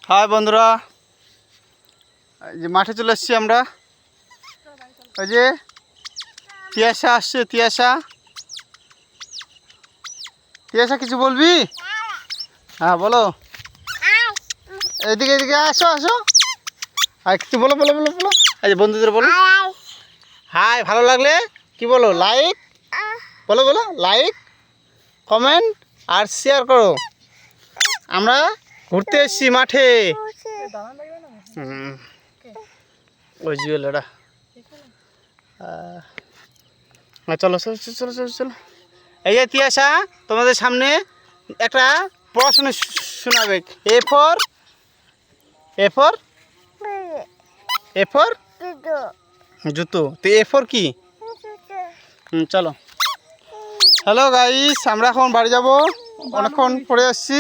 High বন্ধুরা, এই যে মাঠে চলে এসেছি আমরা। ওই যে তিয়াশা আসছে। তিয়াশা তিয়াশা কিছু বলবি? হ্যাঁ বলো। এদিকে এদিকে আসো আসো। আর কিছু বলো বলো বলো বলো। এই যে বন্ধুদের বলো হাই। ভালো লাগলে কি বলো? লাইক বলো বলো, লাইক কমেন্ট আর শেয়ার করো। আমরা ঘুরতে এসেছি মাঠে। ওই জুয়েলারা চলো চলো চলো চলো চলো। এই যে তিয়াশা তোমাদের সামনে একটা পড়াশোনা শোনাবে। এ ফর জুতো। তো এ ফর কি? চলো। হ্যালো গাইস, আমরা এখন বাড়ি যাব, অনেকক্ষণ পরে আসছি।